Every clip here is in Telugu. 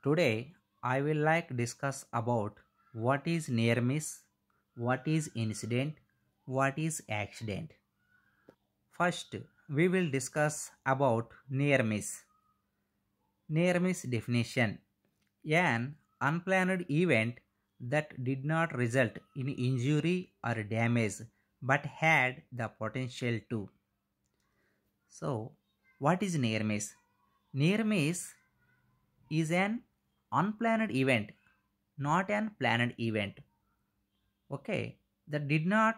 Today, I will like discuss about what is near miss, what is incident, what is accident. First, we will discuss about near miss. Near miss definition: an unplanned event that did not result in injury or damage but had the potential to. So, what is near miss? Near miss is an unplanned event, not an planned event. Okay, that did not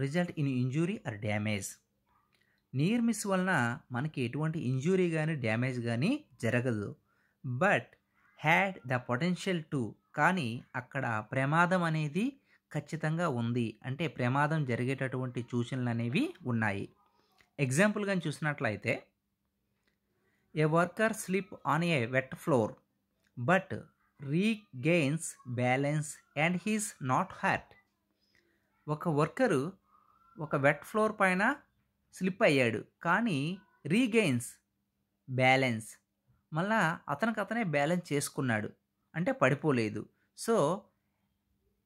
result in injury or damage. Near miss వలన మనకి ఎటువంటి ఇంజురీ కానీ డ్యామేజ్ కానీ జరగదు. But had the potential to, కానీ అక్కడ ప్రమాదం అనేది ఖచ్చితంగా ఉంది, అంటే ప్రమాదం జరిగేటటువంటి సూచనలు అనేవి ఉన్నాయి. ఎగ్జాంపుల్ కానీ చూసినట్లయితే, a worker slip on a wet floor but regains balance and he's not hurt. ఒక వర్కరు ఒక వెట్ ఫ్లోర్ పైన స్లిప్ అయ్యాడు, కానీ రీగెయిన్స్ బ్యాలెన్స్, మళ్ళా అతనే బ్యాలెన్స్ చేసుకున్నాడు, అంటే పడిపోలేదు. సో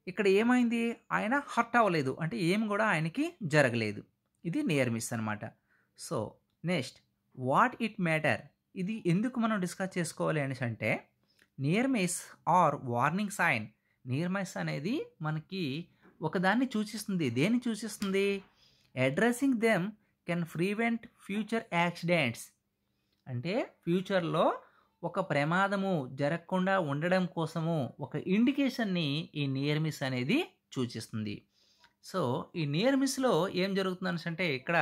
ఇక్కడ ఏమైంది, ఆయన హర్ట్ అవ్వలేదు, అంటే ఏం కూడా ఆయనకి జరగలేదు. ఇది నియర్ మిస్ అనమాట. So next, what it matter. ఇది ఎందుకు మనం డిస్కస్ చేసుకోవాలి అనేసి అంటే, near miss or warning sign. Near miss అనేది మనకి ఒకదాన్ని సూచిస్తుంది. దేన్ని సూచిస్తుంది? Addressing them can prevent future accidents. అంటే ఫ్యూచర్లో ఒక ప్రమాదము జరగకుండా ఉండడం కోసము ఒక ఇండికేషన్ని ఈ నియర్ మిస్ అనేది సూచిస్తుంది. సో ఈ నియర్ మిస్లో ఏం జరుగుతుంది అంటే, ఇక్కడ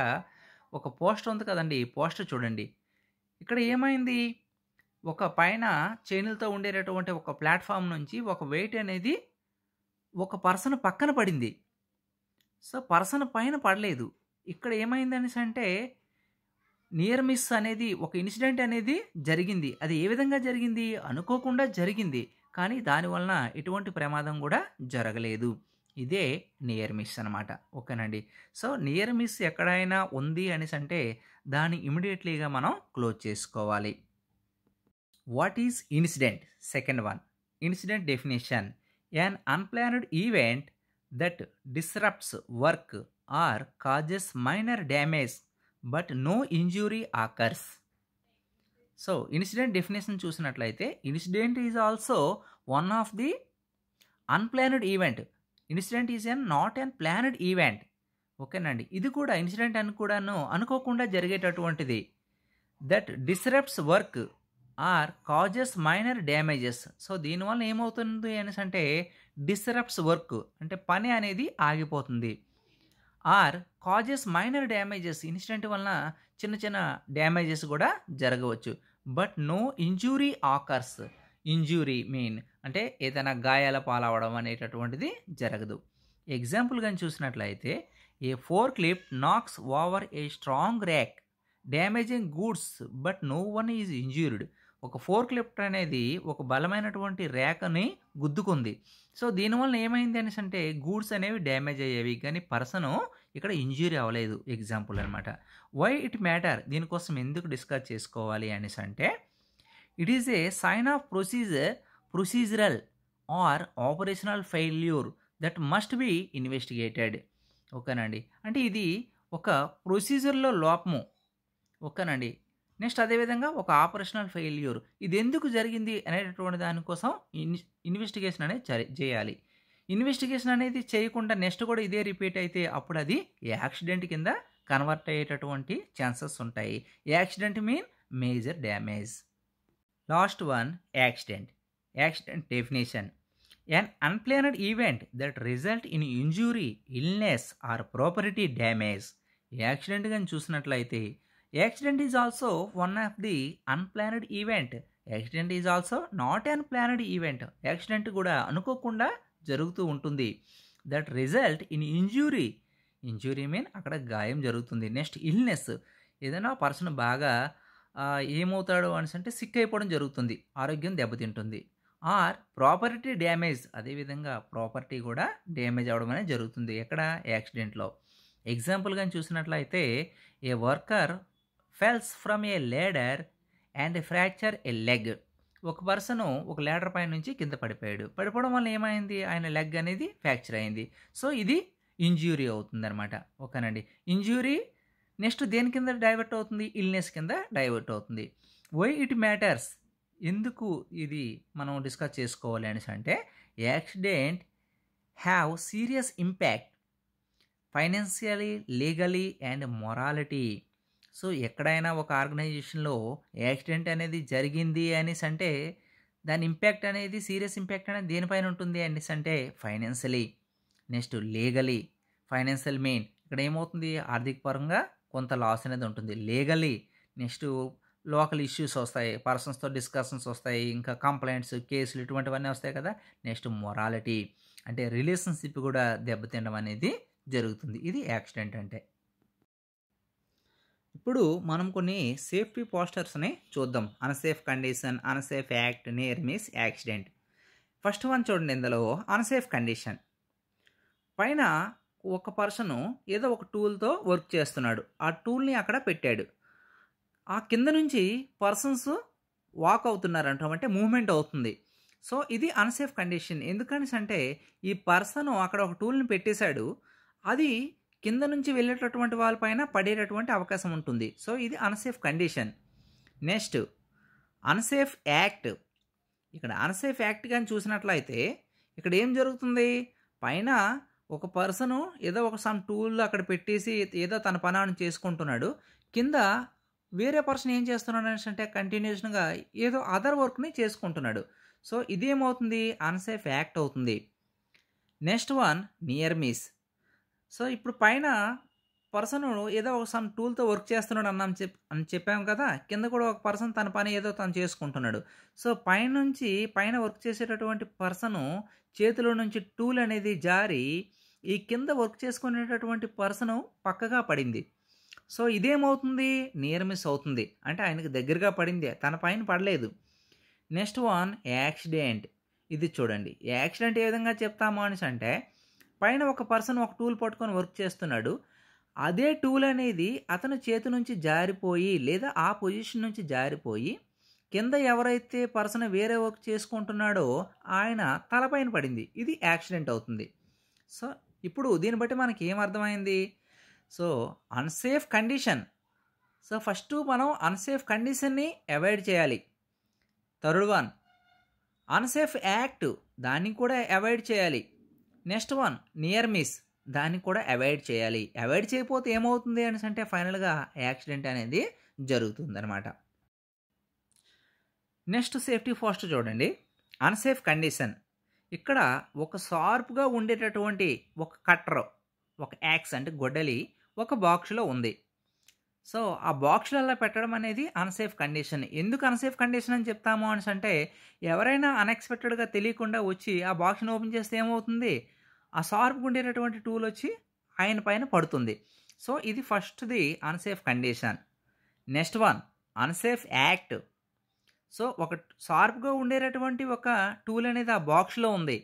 ఒక పోస్టర్ ఉంది కదండి, పోస్టర్ చూడండి. ఇక్కడ ఏమైంది, ఒక పైన చైన్లతో ఉండేటటువంటి ఒక ప్లాట్ఫామ్ నుంచి ఒక వెయిట్ అనేది ఒక పర్సన్ పక్కన పడింది. సో పర్సన్ పైన పడలేదు. ఇక్కడ ఏమైంది అనేసి అంటే, నియర్ మిస్ అనేది ఒక ఇన్సిడెంట్ అనేది జరిగింది. అది ఏ విధంగా జరిగింది? అనుకోకుండా జరిగింది, కానీ దానివలన ఎటువంటి ప్రమాదం కూడా జరగలేదు. ఇదే నియర్ మిస్ అనమాట. ఓకేనండి. సో నియర్ మిస్ ఎక్కడైనా ఉంది అనేసి అంటే దాన్ని ఇమీడియట్లీగా మనం క్లోజ్ చేసుకోవాలి. What is incident? Second one, incident definition: an unplanned event that disrupts work or causes minor damage but no injury occurs. So incident definition చూసినట్లయితే, incident is also one of the unplanned event. Incident is not unplanned event. ఓకేనండి. ఇది కూడా ఇన్సిడెంట్ అని కూడాను అనుకోకుండా జరిగేటటువంటిది. That disrupts work or causes minor damages. So దీనివల్ల ఏమవుతుంది అనేసి అంటే, డిస్రప్ట్స్ వర్క్ అంటే పని అనేది ఆగిపోతుంది. Or causes minor damages, incident వలన చిన్న చిన్న డ్యామేజెస్ కూడా జరగవచ్చు. But no injury occurs. Injury mean అంటే ఏదైనా గాయాల పాలవడం అనేటటువంటిది జరగదు. ఎగ్జాంపుల్ కానీ చూసినట్లయితే, a forklift knocks over a strong rack damaging goods but no one is injured. ఒక ఫోర్క్ లిఫ్ట్ అనేది ఒక బలమైనటువంటి ర్యాక్ని గుద్దుకుంది. సో దీనివల్ల ఏమైంది అనేసి అంటే, గూడ్స్ అనేవి డ్యామేజ్ అయ్యేవి, కానీ పర్సను ఇక్కడ ఇంజ్యూరీ అవ్వలేదు. ఎగ్జాంపుల్ అనమాట. వై ఇట్ మ్యాటర్, దీనికోసం ఎందుకు డిస్కస్ చేసుకోవాలి అనేసి అంటే, it is a sign of procedural or operational failure that must be investigated. ఓకేనండి. అంటే ఇది ఒక ప్రొసీజర్లో లోపము. ఓకేనండి. నెక్స్ట్ అదేవిధంగా ఒక ఆపరేషనల్ ఫెయిల్యూర్, ఇది ఎందుకు జరిగింది అనేటటువంటి దానికోసం ఇన్వెస్టిగేషన్ అనేది చేయాలి. ఇన్వెస్టిగేషన్ అనేది చేయకుండా నెక్స్ట్ కూడా ఇదే రిపీట్ అయితే అప్పుడు అది యాక్సిడెంట్ కింద కన్వర్ట్ అయ్యేటటువంటి ఛాన్సెస్ ఉంటాయి. Accident mean major damage. Last one, accident. Accident definition: an unplanned event that result in injury, illness or property damage. Accident కానీ చూసినట్లయితే, accident is also one of the unplanned event. Accident is also not unplanned event. Accident కూడా అనుకోకుండా జరుగుతూ ఉంటుంది. That result in injury. Injury mean అక్కడ గాయం జరుగుతుంది. నెక్స్ట్ ఇల్నెస్, ఏదైనా పర్సన్ బాగా ఏమవుతాడు అనేసి అంటే సిక్ అయిపోవడం జరుగుతుంది, ఆరోగ్యం దెబ్బతింటుంది. ఆర్ ప్రాపర్టీ డ్యామేజ్, అదేవిధంగా ప్రాపర్టీ కూడా డ్యామేజ్ అవ్వడం అనేది జరుగుతుంది. ఎక్కడ? యాక్సిడెంట్లో. ఎగ్జాంపుల్ కానీ చూసినట్లయితే, a worker falls from a ladder and fracture a leg. ఒక పర్సను ఒక ల్యాడర్ పై నుంచి కింద పడిపోయాడు. పడిపోవడం వల్ల ఏమైంది? ఆయన లెగ్ అనేది ఫ్రాక్చర్ అయింది. సో, ఇది ఇంజ్యూరీ అవుతుందనమాట. ఓకేనండి. ఇంజ్యూరీ నెక్స్ట్ దేని కింద డైవర్ట్ అవుతుంది? ఇల్‌నెస్ కింద డైవర్ట్ అవుతుంది. Why it matters? ఎందుకు ఇది మనం డిస్కస్ చేసుకోవాలి అనేసంటే, accident have serious impact financially, legally and morality. So, ఎక్కడైనా ఒక ఆర్గనైజేషన్‌లో యాక్సిడెంట్ అనేది జరిగింది అనేసంటే, దాని ఇంపాక్ట్ అనేది సీరియస్ ఇంపాక్ట్ అనేది దేనిపైన ఉంటుంది అనేసంటే financially, next legally. Financial main ఇక్కడ ఏమవుతుంది? ఆర్థిక పరంగా కొంత లాస్ అనేది ఉంటుంది. లీగలీ నెక్స్ట్ లోకల్ ఇష్యూస్ వస్తాయి. పర్సన్స్‌తో డిస్కషన్స్ వస్తాయి. ఇంకా కంప్లెయింట్స్, కేసులు ఇటువంటివన్నీ వస్తాయి కదా! నెక్స్ట్ మొరాలిటీ అంటే రిలేషన్‌షిప్ కూడా దెబ్బతినడం అనేది జరుగుతుంది. ఇది యాక్సిడెంట్ అంటే. ఇప్పుడు మనం కొన్ని సేఫ్టీ పోస్టర్స్‌ని చూద్దాం. Unsafe condition, unsafe act, near miss, accident. First one చూడండి ఇందులో అన్‌సేఫ్ కండిషన్. పైన ఒక పర్సను ఏదో ఒక టూల్‌తో వర్క్ చేస్తున్నాడు. ఆ టూల్‌ని అక్కడ పెట్టాడు. ఆ కింద నుంచి పర్సన్స్ వాక్ అవుతున్నారంట. అంటే మూవ్‌మెంట్ అవుతుంది. సో, ఇది అన్‌సేఫ్ కండిషన్. ఎందుకనేసంటే ఈ పర్సను అక్కడ ఒక టూల్‌ని పెట్టేశాడు. అది కింద నుంచి వెళ్ళేటటువంటి వాళ్ళ పైన పడేటటువంటి అవకాశం ఉంటుంది. సో, ఇది unsafe condition. Next unsafe act. ఇక్కడ అన్‌సేఫ్ యాక్ట్ గాని చూసినట్లయితే ఇక్కడ ఏం జరుగుతుంది? పైన ఒక పర్సను ఏదో ఒక సమ్ టూల్ అక్కడ పెట్టేసి ఏదో తన పని ఆయన చేసుకుంటున్నాడు. కింద వేరే పర్సన్ ఏం చేస్తున్నాడు అనేసంటే కంటిన్యూషన్‌గా ఏదో అదర్ వర్క్‌ని చేసుకుంటున్నాడు. సో, ఇదేమవుతుంది? అన్‌సేఫ్ యాక్ట్ అవుతుంది. Next one near miss. So, ఇప్పుడు పైన పర్సను ఏదో ఒక సమ్ టూల్‌తో వర్క్ చేస్తున్నాడు అని చెప్పాము కదా! కింద కూడా ఒక పర్సన్ తన పని ఏదో తను చేసుకుంటున్నాడు. సో, పైనుంచి పైన వర్క్ చేసేటటువంటి పర్సను చేతిలో నుంచి టూల్ అనేది జారి ఈ కింద వర్క్ చేసుకునేటటువంటి పర్సను పక్కగా పడింది. సో, ఇదేమవుతుంది? నియర్ మిస్ అవుతుంది. అంటే ఆయనకి దగ్గరగా పడింది. తన పైన పడలేదు. Next one accident. ఇది చూడండి. యాక్సిడెంట్ ఏ విధంగా చెప్తాము అనేసంటే పైన ఒక పర్సన్ ఒక టూల్ పట్టుకొని వర్క్ చేస్తున్నాడు. అదే టూల్ అనేది అతని చేతి నుంచి జారిపోయి లేదా ఆ పొజిషన్ నుంచి జారిపోయి కింద ఎవరైతే పర్సన్ వేరే వర్క్ చేసుకుంటున్నాడో ఆయన తలపైన పడింది. ఇది యాక్సిడెంట్ అవుతుంది. సో, ఇప్పుడు దీన్ని బట్టి మనకి ఏం అర్థమైంది? So, unsafe condition. So, first మనం అన్‌సేఫ్ కండిషన్‌ని అవాయిడ్ చేయాలి. థర్డ్ వన్ అన్‌సేఫ్ యాక్ట్ దాన్ని కూడా అవాయిడ్ చేయాలి. నెక్స్ట్ వన్ నియర్ మిస్ దాన్ని కూడా అవాయిడ్ చేయాలి. అవాయిడ్ చేయకపోతే ఏమవుతుంది అనేసంటే ఫైనల్‌గా యాక్సిడెంట్ అనేది జరుగుతుందనమాట. నెక్స్ట్ సేఫ్టీ ఫస్ట్ చూడండి. Unsafe condition. ఇక్కడ ఒక షార్ప్‌గా ఉండేటటువంటి ఒక కట్టర్, ఒక యాక్స్ అంటే గొడ్డలి ఒక బాక్స్‌లో ఉంది. సో, ఆ బాక్స్‌లలో పెట్టడం అనేది అన్‌సేఫ్ కండిషన్. ఎందుకు అన్‌సేఫ్ కండిషన్ అని చెప్తాము అనేసంటే ఎవరైనా అన్‌ఎక్స్‌పెక్టెడ్‌గా తెలియకుండా వచ్చి ఆ బాక్స్‌ని ఓపెన్ చేస్తే ఏమవుతుంది? ఆ షార్ప్‌గా ఉండేటటువంటి టూల్ వచ్చి ఆయన పైన పడుతుంది. సో, ఇది ఫస్ట్‌ది unsafe condition. Next one unsafe act. So, ఒక షార్ప్‌గా ఉండేటటువంటి ఒక టూల్ అనేది ఆ బాక్స్‌లో ఉంది.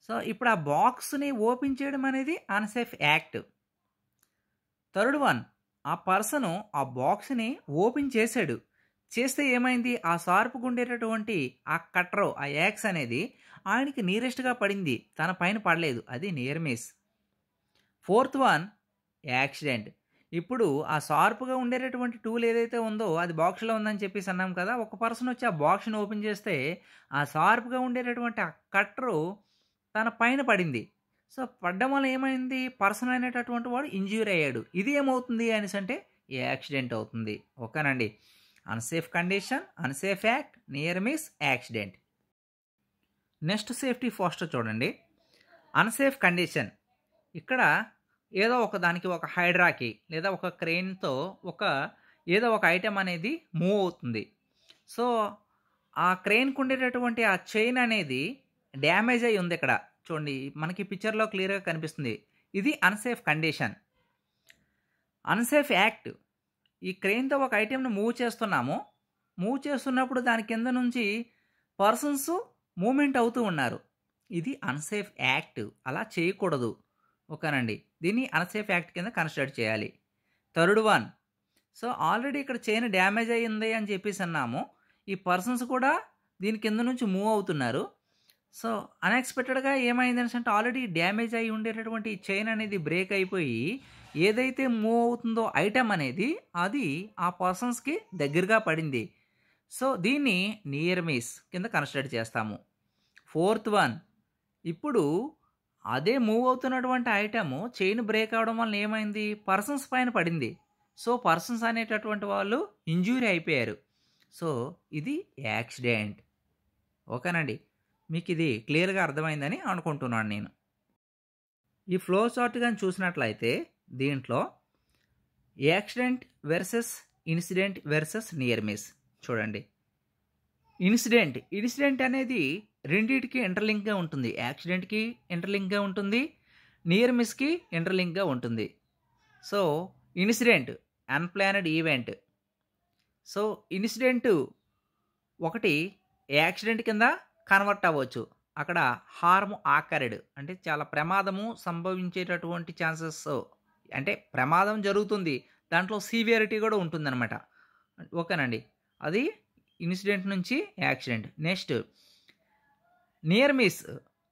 సో, ఇప్పుడు ఆ బాక్స్‌ని ఓపెన్ చేయడం అనేది అన్‌సేఫ్ యాక్ట్. థర్డ్ వన్ ఆ పర్సను ఆ బాక్స్‌ని ఓపెన్ చేశాడు. చేస్తే ఏమైంది? ఆ షార్ప్‌గా ఉండేటటువంటి ఆ కట్టరు, ఆ యాక్స్ అనేది ఆయనకి నియరెస్ట్‌గా పడింది. తన పైన పడలేదు. అది near miss. Fourth one accident. ఇప్పుడు ఆ షార్ప్‌గా ఉండేటటువంటి టూల్ ఏదైతే ఉందో అది బాక్స్‌లో ఉందని చెప్పేసి అన్నాం కదా! ఒక పర్సన్ వచ్చి ఆ బాక్స్‌ని ఓపెన్ చేస్తే ఆ షార్ప్‌గా ఉండేటటువంటి ఆ కట్టరు తన పైన పడింది. సో, పడ్డం వల్ల ఏమైంది? పర్సన్ అనేటటువంటి వాడు ఇంజ్యూర్ అయ్యాడు. ఇది ఏమవుతుంది అనేసంటే యాక్సిడెంట్ అవుతుంది. ఓకేనండి. Unsafe condition, unsafe act, near miss, accident. Next safety first చూడండి. Unsafe condition. ఇక్కడ ఏదో ఒక దానికి ఒక హైడ్రాకి లేదా ఒక క్రేన్‌తో ఏదో ఒక ఐటెమ్ అనేది మూవ్ అవుతుంది. సో, ఆ క్రేన్‌కి ఉండేటటువంటి ఆ చైన్ అనేది డ్యామేజ్ అయ్యి ఉంది ఇక్కడ. చూడండి మనకి పిక్చర్‌లో క్లియర్‌గా కనిపిస్తుంది. ఇది అన్‌సేఫ్ కండిషన్. Unsafe act. ఈ క్రేన్‌తో ఒక ఐటెమ్‌ని మూవ్ చేస్తున్నాము. మూవ్ చేస్తున్నప్పుడు దాని కింద నుంచి పర్సన్స్ మూవ్‌మెంట్ అవుతూ ఉన్నారు. ఇది అన్‌సేఫ్ యాక్ట్. అలా చేయకూడదు. ఓకేనండి. దీన్ని అన్‌సేఫ్ యాక్ట్ కింద కన్సిడర్ చేయాలి. థర్డ్ వన్ ఆల్రెడీ ఇక్కడ చైన్ డ్యామేజ్ అయ్యింది అని చెప్పేసి అన్నాము. ఈ పర్సన్స్ కూడా దీని కింద నుంచి మూవ్ అవుతున్నారు. సో, అన్‌ఎక్స్‌పెక్టెడ్‌గా ఏమైందనేసి అంటే ఆల్రెడీ డ్యామేజ్ అయ్యి ఉండేటటువంటి చైన్ అనేది బ్రేక్ అయిపోయి, ఏదైతే మూవ్ అవుతుందో ఐటెమ్ అనేది అది ఆ పర్సన్స్‌కి దగ్గరగా పడింది. సో, దీన్ని నియర్ మిస్ కింద కన్సిడర్ చేస్తాము. ఫోర్త్ వన్, ఇప్పుడు అదే మూవ్ అవుతున్నటువంటి ఐటెము చైన్ బ్రేక్ అవ్వడం వలన ఏమైంది? పర్సన్స్ పైన పడింది. సో, పర్సన్స్ అనేటటువంటి వాళ్ళు ఇంజ్యూరీ అయిపోయారు. సో, ఇది యాక్సిడెంట్. ఓకేనండి. మీకిది క్లియర్‌గా అర్థమైందని అనుకుంటున్నాను నేను. ఈ ఫ్లో చార్ట్ గాని చూసినట్లయితే దీంట్లో accident versus incident versus near miss చూడండి. ఇన్సిడెంట్ అనేది రెండిటికి ఇంటర్‌లింక్‌గా ఉంటుంది. యాక్సిడెంట్‌కి ఇంటర్‌లింక్‌గా ఉంటుంది. నియర్ మిస్‌కి ఇంటర్‌లింక్‌గా ఉంటుంది. So, incident unplanned event. So, incident ఒకటి యాక్సిడెంట్ కింద కన్వర్ట్ అవ్వచ్చు. అక్కడ హార్మ్ ఆకర్డ్ అంటే చాలా ప్రమాదము సంభవించేటటువంటి ఛాన్సెస్, అంటే ప్రమాదం జరుగుతుంది. దాంట్లో సివియారిటీ కూడా ఉంటుందన్నమాట. ఓకేనండి. అది ఇన్సిడెంట్ నుంచి accident. Next near miss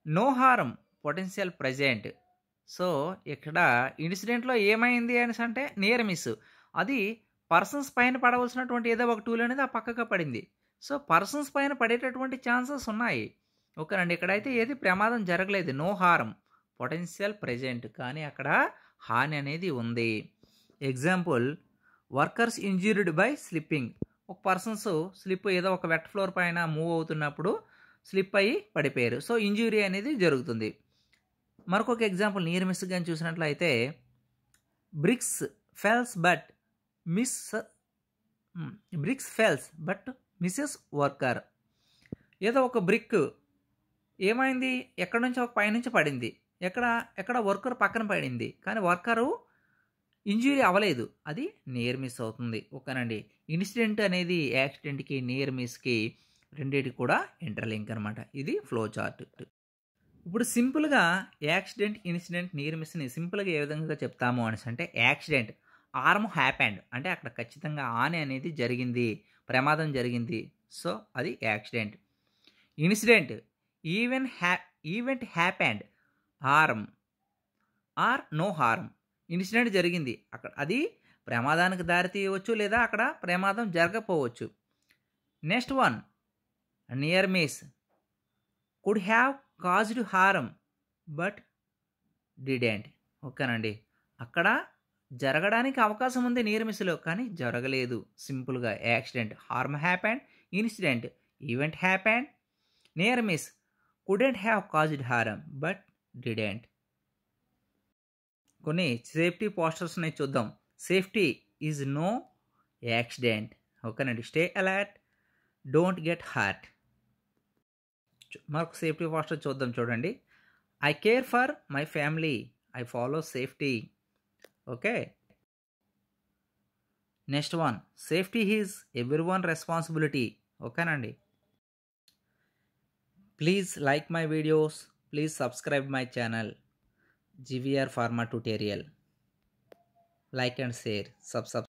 no harm potential present. So, ఇక్కడ ఇన్సిడెంట్‌లో ఏమైంది అనేసి అంటే నియర్ మిస్. అది పర్సన్స్ పైన పడవలసినటువంటి ఏదో ఒక టూల్ అనేది ఆ పక్కకు పడింది. సో, పర్సన్స్ పైన పడేటటువంటి ఛాన్సెస్ ఉన్నాయి. ఓకేనండి. ఇక్కడైతే ఏది ప్రమాదం జరగలేదు. No harm potential present. కానీ అక్కడ హాని అనేది ఉంది. Example workers injured by slipping. ఒక పర్సన్స్ స్లిప్ ఏదో ఒక వెట్ ఫ్లోర్ పైన మూవ్ అవుతున్నప్పుడు స్లిప్ అయ్యి పడిపోయారు. సో, ఇంజ్యూరీ అనేది జరుగుతుంది. మరొక ఎగ్జాంపుల్ నియర్ మిస్ గాని చూసినట్లయితే bricks fells but miss bricks fells but misses worker. ఏదో ఒక బ్రిక్ ఏమైంది? ఎక్కడి నుంచో ఒక పైనుంచి పడింది. ఎక్కడ వర్కర్ పక్కన పడింది. కానీ వర్కరు ఇంజ్యూరీ అవ్వలేదు. అది నియర్ మిస్ అవుతుంది. ఓకేనండి. ఇన్సిడెంట్ అనేది యాక్సిడెంట్‌కి, నియర్ మిస్‌కి రెండిటికి కూడా ఇంటర్‌లింక్ అనమాట. ఇది ఫ్లో చార్ట్. ఇప్పుడు సింపుల్‌గా యాక్సిడెంట్, ఇన్సిడెంట్, నియర్ మిస్‌ని సింపుల్‌గా ఏ విధంగా చెప్తాము అనేసంటే యాక్సిడెంట్ హార్మ్ హ్యాపెండ్ అంటే అక్కడ ఖచ్చితంగా హాని అనేది జరిగింది. ప్రమాదం జరిగింది. సో, అది accident. Incident event happened harm or no harm. Incident జరిగింది. అక్కడ అది ప్రమాదానికి దారి తీయవచ్చు లేదా అక్కడ ప్రమాదం జరగకపోవచ్చు. Next one near miss could have caused harm but didn't. ఓకేనండి. అక్కడ జరగడానికి అవకాశం ఉంది నియర్ మిస్‌లో కానీ జరగలేదు. సింపుల్‌గా accident harm happened, incident event happened, near miss couldn't have caused harm but didn't. కొన్ని సేఫ్టీ పోస్టర్స్ ఉన్నాయి చూద్దాం. Safety is no accident. ఓకేనండి. Stay alert, don't get hurt. మరొక సేఫ్టీ పోస్టర్ చూద్దాం చూడండి. I care for my family, I follow safety. Okay. Next one safety is everyone responsibility. ఓకేనండి. Please like my videos, please subscribe my channel GVR Pharma Tutorial. Like and share. Subscribe.